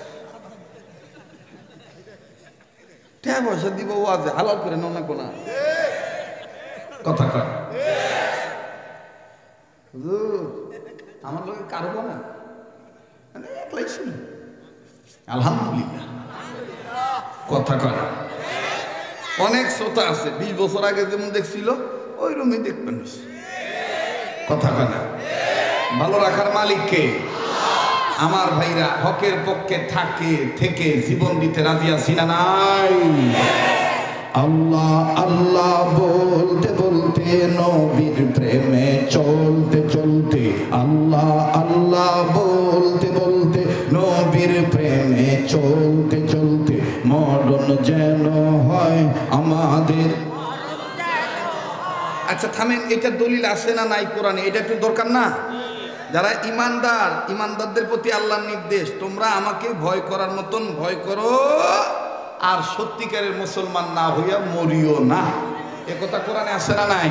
টাকা পয়সা দিব ওয়াজে, হালাল করে নাও না কোনা কথা কয়। আমার লোকে কারবো না, একলাই ছিল, আলহামদুলিল্লাহ কথা কয়। অনেক শ্রোতা আছে 20 বছর আগে যেমন দেখছিল ওই রকমই দেখবেন, কথা কয় না। ভালো রাখার মালিক কে? আমার ভাইরা, হকের পক্ষে থেকে জীবন দিতে রাজি আছি না নাই? আল্লাহ আল্লাহ বলতে বলতে, নবীর প্রেমে চলতে চলতে, আল্লাহ আল্লাহ বলতে বলতে, নবীর প্রেমে চলতে চলতে, মরণ যেন হয় আমাদের। আচ্ছা থামেন, এটা দলিল আছে না নাই কোরআনে? এটা একটু দরকার না? যারা ইমানদার, ইমানদারদের প্রতি আল্লাহর নির্দেশ, তোমরা আমাকে ভয় করার মতন ভয় করো, আর সত্যিকারের মুসলমান না হইয়া মরিও না। এ কথা কোরআনে আছে না নাই?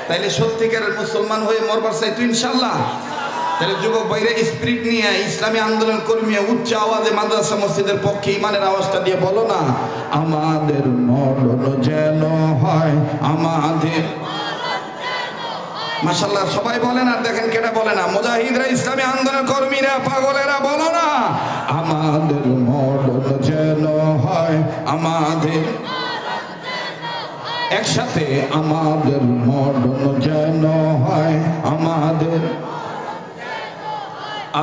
তাইলে সত্যিকারের মুসলমান হয়ে মরবার চাই তো ইনশাল্লাহ। তাহলে যুবক ভাইরা স্পিরিট নিয়ে, ইসলামী আন্দোলন কর্মী উচ্চ আওয়াজে মাদ্রাসা মসজিদের পক্ষে ইমানের আওয়াজটা দিয়ে বলো না, আমাদের মরণ যেন হয়, আমাদের। মাশাআল্লাহ, সবাই বলেন। আর দেখেন কেটা বলে না, মুজাহিদরা, ইসলামী আন্দোলন কর্মীরা, পাগলেরা বলো না, আমাদের মরণ যেন হয়, আমাদের। একসাথে, আমাদের মরণ যেন হয়, আমাদের।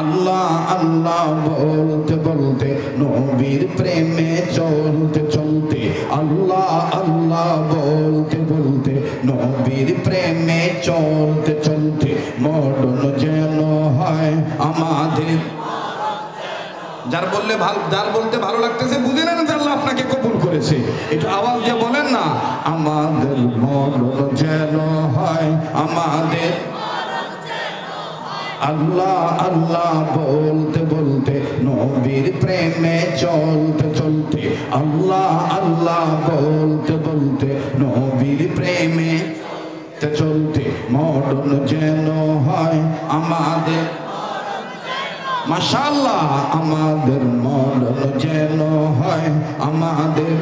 আল্লাহ আল্লাহ বলতে বলতে, নবীর প্রেমে চলতে চলতে, আল্লাহ আল্লাহ বলতে বলতে, নবীর প্রেমে চলতে চলতে, মরণ যেন হয় আমাদের। যার বললে ভালো, যার বলতে ভালো লাগতেছে বুঝে নেন যে আল্লাহ আপনাকে কবুল করেছে। একটু আওয়াজ দিয়ে বলেন না, আমাদের মরণ যেন হয় আমাদের। আল্লাহ আল্লাহ বলতে বলতে, নবীর প্রেমে চলতে চলতে, আল্লাহ আল্লাহ বলতে বলতে, নবীর প্রেমে চলতে, মরণ যেন হয় আমাদের। মাশাআল্লাহ, আমাদের মরণ যেন হয় আমাদের।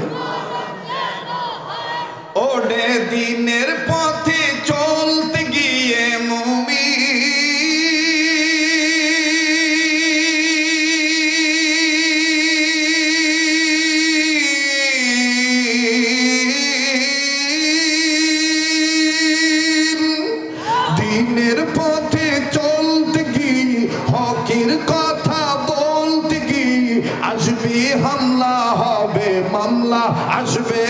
ওডে দিনের পথে চলতে গিয়ে মুমিন দিনের পথে চলতে গিয়ে, হকের কথা বলতে গিয়ে, আসবে হামলা হবে মামলা, আসবে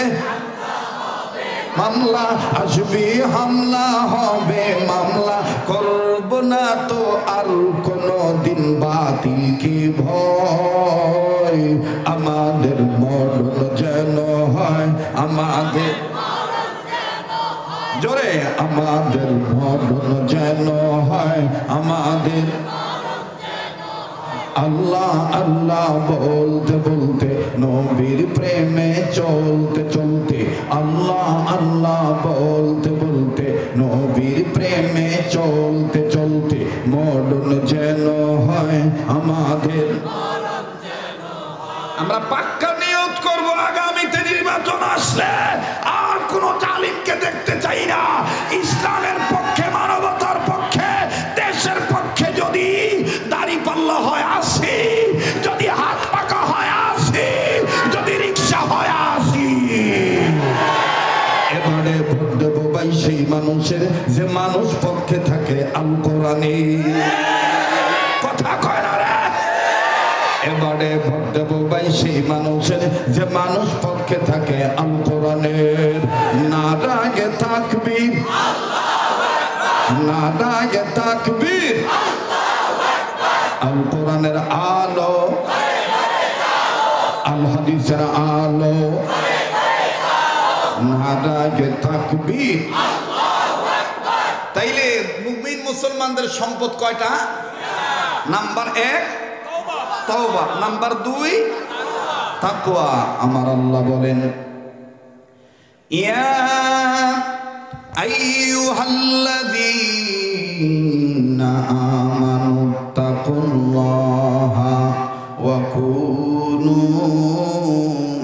মামলা, আসবে হামলা হবে মামলা, করব না তো আর কোনো দিন বাতিলকে ভয়, আমাদের মরণ যেন হয় আমাদের। জোরে, আমাদের মরণ যেন হয় আমাদের। আল্লাহ আল্লাহ বলতে বলতে, নবীর প্রেমে চলতে চলতে, আল্লাহ আল্লাহ বলতে বলতে, নবীর প্রেমে চলতে চলতে, মরণ যেন হয় আমাদের। আমরা পাক্কা নিয়ত করব, আগামীতে নির্বাচন আসলে আর কোন জালিমকে দেখতে চাই না। ইসলামের পক্ষে, মানবতার পক্ষে, দেশের পক্ষে যদি দাড়িপাল্লা হয় আসি, যদি হাত পাকা হয় আসি, যদি রিক্সা হয় আসি। এবারে ভোট দেবো ভাই সেই মানুষের, যে মানুষ পক্ষে থাকে আল কোরআনে। কথা কয় না রে? এবারে ভোট দেবো ভাই সেই মানুষের, যে মানুষ পক্ষে থাকে আল কোরআনের। নারায়ে তাকবীর, নারায়ে তাকবীর, আল কোরআনের আলো, আল হাদিসের আলো, নারায়ে তাকবীর। তাইলে মুমিন মুসলমানদের সম্পদ কয়টা? নাম্বার 1 তওবা, নাম্বার 2 তাকওয়া। আমার আল্লাহ বলেন, ইয়া আইয়ুহাল্লাযীনা আমানু তাকুল্লাহা ওয়া কুনু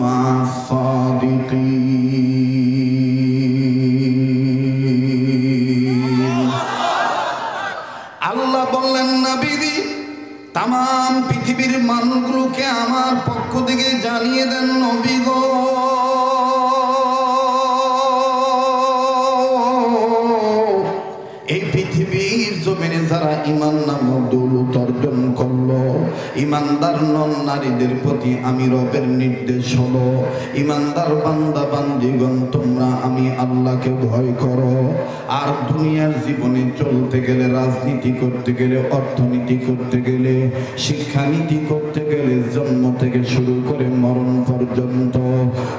মা'আস সাদিকিন। আল্লাহ বললেন, নবীজি তামাম পৃথিবীর মানুষগুলোকে আমার পক্ষ থেকে জানিয়ে দেন, নবী গো, এই পৃথিবীর জমিনে যারা ঈমান নামক দৌলত অর্জন করলো, ঈমানদার নন নারীদের প্রতি আমি রবের নির্দেশ হলো, ঈমানদার বান্দা বান্দীগণ তোমরা আমি আল্লাহকে ভয় করো। আর দুনিয়ার জীবনে চলতে গেলে, রাজনীতি করতে গেলে, অর্থনীতি করতে গেলে, শিক্ষানীতি করতে গেলে, জন্ম থেকে শুরু করে মরণ পর্যন্ত,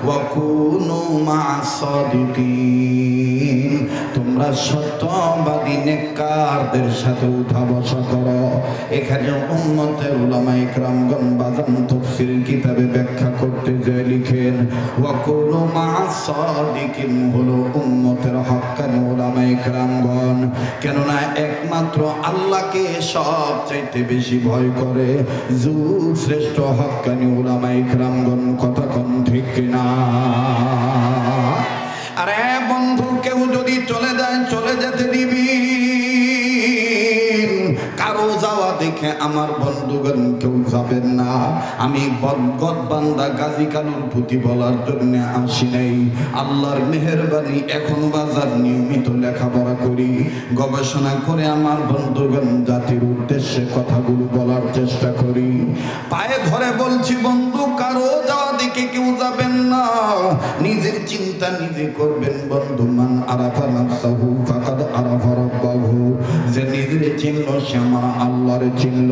ওয়া কুনু মা'আস সাদিকিন, তোমরা সত্যবাদী নেককারদের সাথে সাথে উঠা বসা করো। এখানে উম্মতে উলামা ইকরামগণ বাজান তাফসীর কিতাবে ব্যাখ্যা করতে যে লিখেন ওয়াকুলু মা'আস সাদিকিন হলো উম্মতের হক্কানি উলামা ইকরামগণ। কেননা একমাত্র আল্লাহকে সবচাইতে বেশি ভয় করে যুগ শ্রেষ্ঠ হক্কানি উলামা ইকরামগণ। কথা কোন ঠিক কিনা? আরে বন্ধু, কেউ যদি চলে যায় চলে যেতে দিবি। কারো যাওয়া দেখে আমার বন্ধুগণ কেউ যাবেন না। আমি বরকত বান্দা গাজী কালুর প্রতি বলার জন্য আসি নাই। আল্লাহর মেহেরবানি এখন বাজার নিয়মিত লেখাপড়া করি, গবেষণা করে আমার বন্ধুগণ জাতির উদ্দেশ্যে কথাগুলো বলার চেষ্টা করি। পায়ে ধরে বলছি বন্ধু, কারো যাওয়া দেখে কেউ যাবেন না। নিজের চিন্তা নিজে করবেন বন্ধু। মান আরাফা নাফসাহু ফাকাদ আরাফা রাব্বাহু। যে নিজেরে চিনল সে আমার আল্লাহরে চিনল।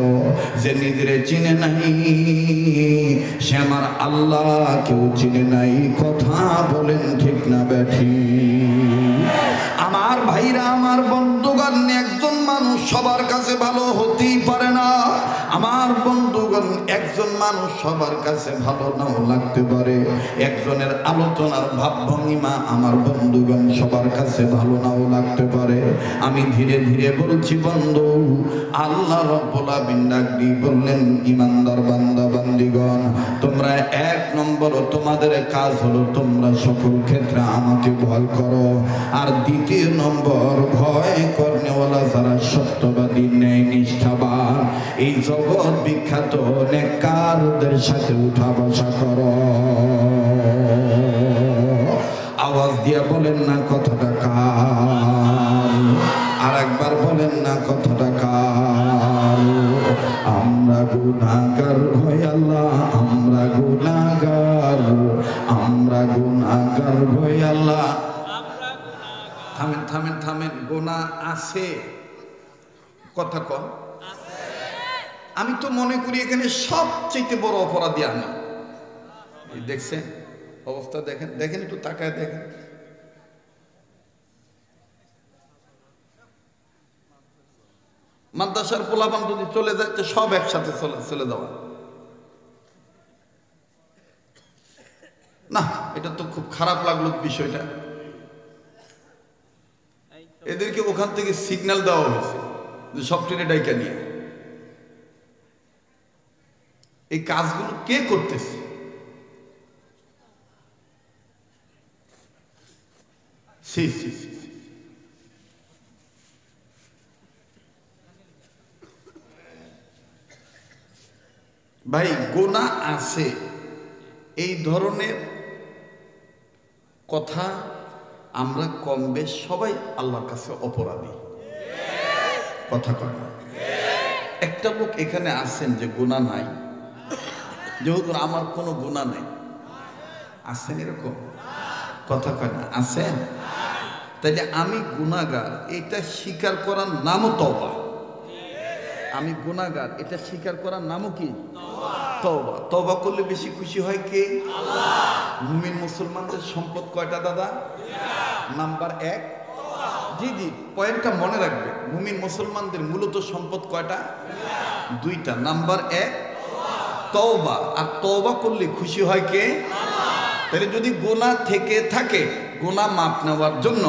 যে নিজেরে চিনে নাই সে আমার আল্লাহ কেউ চিনে নাই। কথা বলেন ঠিক না ব্যাঠি? আমার ভাইরা, আমার বন্ধুগণ, একজন মানুষ সবার কাছে ভালো হতেই পারে না। আমার বন্ধুগণ, একজন মানুষ সবার কাছে ভালো নাও লাগতে পারে। একজনের আলোচনার ভাবভঙ্গিমা আমার বন্ধুগণ সবার কাছে ভালো নাও লাগতে পারে। আমি ধীরে ধীরে বলছি বন্ধু, আল্লাহ রাব্বুল আলামিন ডাক দিয়ে বললেন, ইমানদার বান্দা বান্দিগণ, তোমরা এক নম্বর তোমাদের কাজ হলো তোমরা সকল ক্ষেত্রে আমাকে ভয় করো। আর দ্বিতীয় নম্বর, ভয় করনেওয়ালা যারা সত্যবাদী ন্যায় নিষ্ঠাবান এই জগৎ বিখ্যাত নেককারদের সাথে উঠা বসা করো। আওয়াজ দিয়ে বলেন না কথাটা কার? আর একবার বলেন না কথাটা কার? আমরা গুনাহগার ভয় আল্লাহ, আমরা গুনাহগার, আমরা গুনাহগার ভয় আল্লাহ। থামেন থামেন থামেন, গুনাহ আছে, কথা কম। আমি তো মনে করি এখানে সবচেয়ে বড় অপরাধী আমি। দেখছেন অবস্থা? দেখেন দেখেন, একটু তাকায় দেখেন। মাদ্রাসার পোলাপান যদি চলে যায় তো সব একসাথে চলে যাওয়া না, এটা তো খুব খারাপ লাগলো বিষয়টা। এদেরকে ওখান থেকে সিগন্যাল দেওয়া হয়েছে যে সব ট্রেনে ডাইকা নিয়ে। এই কাজগুলো কে করতেছে? ভাই, গুনাহ আছে এই ধরনের কথা আমরা কম বেশ সবাই আল্লাহর কাছে অপরাধী। কথা কয় না? একটা লোক এখানে আছেন যে গুনাহ নাই, যেহেতু আমার কোনো গুনাহ নেই, আছেন এরকম? কথা কয় না? আছেন? তাইলে আমি গুনাহগার এটা স্বীকার করার নামও তওবা। আমি গুনাহগার এটা স্বীকার করার নামও কি? তওবা। তওবা করলে বেশি খুশি হয় কে? আল্লাহ। মুমিন মুসলমানদের সম্পদ কয়টা দাদা? নাম্বার 1, জি জি, পয়েন্টটা মনে রাখবে। মুমিন মুসলমানদের মূলত সম্পদ কয়টা? 2টা। নাম্বার 1 তওবা। আর তওবা করলে খুশি হয় কে? আল্লাহ। তাহলে যদি গুনাহ থেকে থাকে, গুনাহ মাপ নেওয়ার জন্য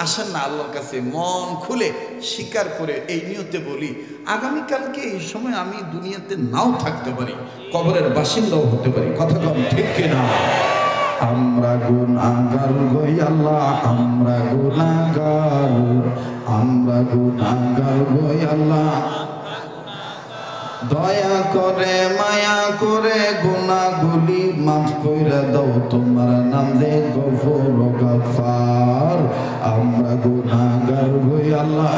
আসেন না আল্লাহর কাছে মন খুলে স্বীকার করে এই নিয়তে বলি, আগামীকালকে এই সময় আমি দুনিয়াতে নাও থাকতে পারি, কবরের বাসিন্দাও হতে পারি। কথা কম ঠিক কিনা? আমরা গুনাহগার গই আল্লাহ, আমরা গুনাহগার, আমরা গুনাহগার গই আল্লাহ। দয়া করে মায়া করে গুনাহগুলি মাফ কইরা দাও, তোমার নাম যে গফুর গফফার। আমরা গুনাহগার গই আল্লাহ,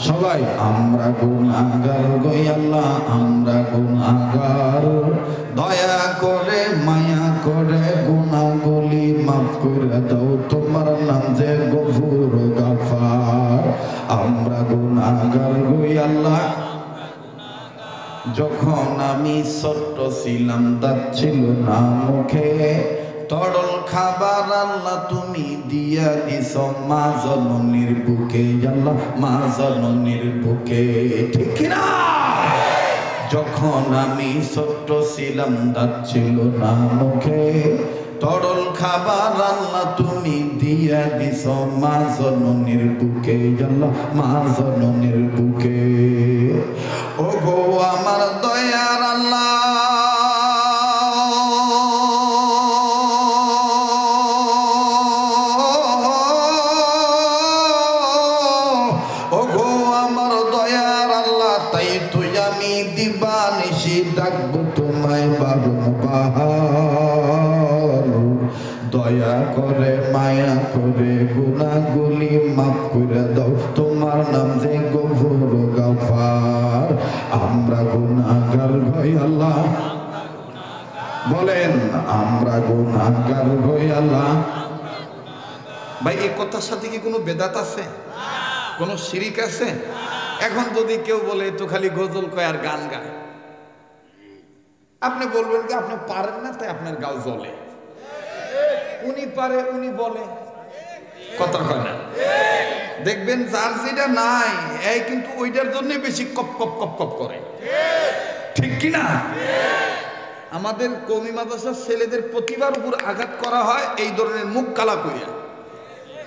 সবাই আমরা গুনাহগার গই আল্লাহ, আমরা গুনাহগার। দয়া করে মায়া করে গুনাহগুলি মাফ কইরা দাও, তোমার নাম যে গফুর গফফার। আমরা গুনাহগার গই আল্লাহ। যখন আমি ছোট্ট ছিলাম, দাঁত ছিল না মুখে, তরল খাবার আল্লাহ তুমি দিয়া দিছ মা জননীর বুকে, আল্লাহ মা জননীর বুকে, ঠিক না? যখন আমি ছোট্ট ছিলাম দাঁত ছিল না মুখে, তরল খাবার আল্লাহ তুমি দিয়া দিছ মা জননীর বুকে, আল্লাহ মা জননীর বুকে। ও গো আমার দয়ার আল্লাহ, ও গো আমার দয়ার আল্লাহ, তাই তুই আমি দিবা নিশি ডাকবো তোমায় বারণ বাহার। দয়া করে মায়া করে গুনাহগুলি মাফ করে দাও, তোমার নাম যে গফুর গফার। আমরা গুনাহগার গো আল্লাহ, বলেন আমরা গুনাহগার গো আল্লাহ। ভাই এই কথার সাথে কি কোনো বেদাত আছে? কোনো শিরিক আছে? এখন যদি কেউ বলে তো খালি গজল কয় আর গান গায়, আপনি বলবেন কি আপনি পারেন না তাই আপনার গাও জ্বলে। উনি পারে উনি বলে, কথা কয় না? দেখবেন যার যেটা নাই এই কিন্তু ওইটার জন্য বেশি কপ কপ কপ কপ করে, ঠিক কি না? আমাদের কওমি মাদ্রাসার ছেলেদের প্রতিভার উপর আঘাত করা হয় এই ধরনের মুখ কালা করিয়া।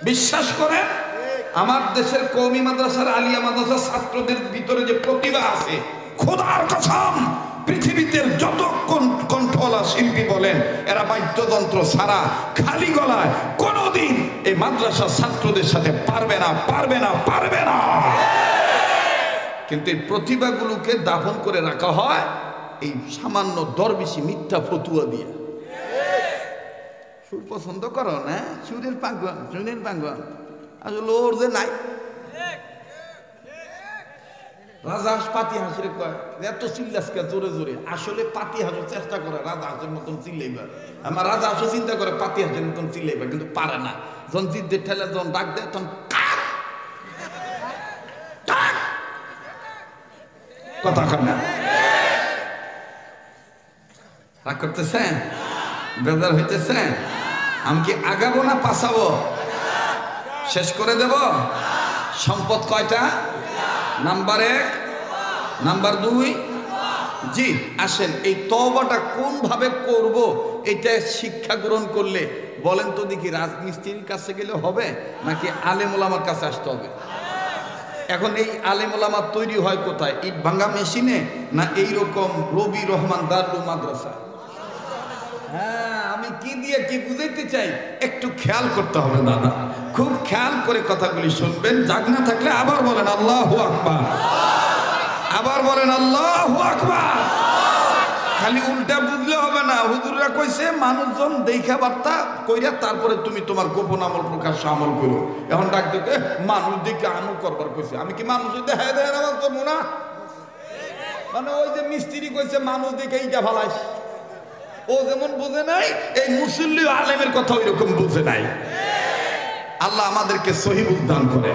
বিশ্বাস করেন আমার দেশের কওমি মাদ্রাসার আলিয়া মাদ্রাসার ছাত্রদের ভিতরে যে প্রতিভা আছে, খোদার কসম পৃথিবীতে যত কণ্ঠওয়ালা শিল্পী বলেন এরা বাদ্যযন্ত্র ছাড়া খালি গলায় কোনোদিন এই মাদ্রাসার ছাত্রদের সাথে পারবে না, পারবে না, পারবে না। কিন্তু এই প্রতিভাগুলোকে দাফন করে রাখা হয় এই সামান্য দরবেশি মিথ্যা ফতুয়া দিয়ে। সুর পছন্দ করো না, সুরের পাগল, সুরের পাগল আসলে ওর যে নাই। রাজা হাঁস পাতি হাঁসের কয় এত চিল্লাসকে জোরে জোরে, আসলে পাতি হাঁসের চেষ্টা করে রাজা হাঁসের মতন চিল্লাইবার। আমার রাজা হাঁসও চিন্তা করে পাতি হাঁসের মতন চিল্লাইবার, কিন্তু পারে না। যখন জিদ্দের ঠেলে যখন ডাক দেয় তখন কথা কয় না। রাগ করতেছেন? বেজার হইতেছে? আমি কি আগাবো না পাছাবো? শেষ করে দেব? সম্পদ কয়টা? নাম্বার 1, নাম্বার 2, জি আসেন এই তওবাটা কোন ভাবে করব এটা শিক্ষা গ্রহণ করলে বলেন তো দেখি, রাজমিস্ত্রির কাছে গেলে হবে নাকি আলেম ওলামার কাছে আসতে হবে? এখন এই আলেম ওলামা তৈরি হয় কোথায়? ইট ভাঙা মেশিনে না এইরকম রবি রহমান দারুল মাদ্রাসা? হ্যাঁ, আমি কি দিয়ে কি বুঝাইতে চাই একটু খেয়াল করতে হবে দাদা, খুব খেয়াল করে কথাগুলি শুনবেন। জাগনা থাকলে আবার বলেন আল্লাহু আকবার, আবার বলেন আল্লাহু আকবার। খালি উল্টা বুঝলে হবে না। হুজুররা কইছে মানুষজন দেখা বার্তা কইরা তারপরে তুমি তোমার গোপন আমল প্রকাশ আমল করো। এখন ডাক দিতে মানুষ দেখে আমল করবার কইছে, আমি কি মানুষ দেখায় দেয় আমল করবো না? মানে ওই যে মিস্ত্রি কইছে মানুষ দেখে এইটা ভালাইস, ও যেমন বুঝে নাই এই মুসল্লি আলেমের কথা ওই রকম বুঝে নাই। আল্লাহ আমাদেরকে সহিহ বুঝ দান করে।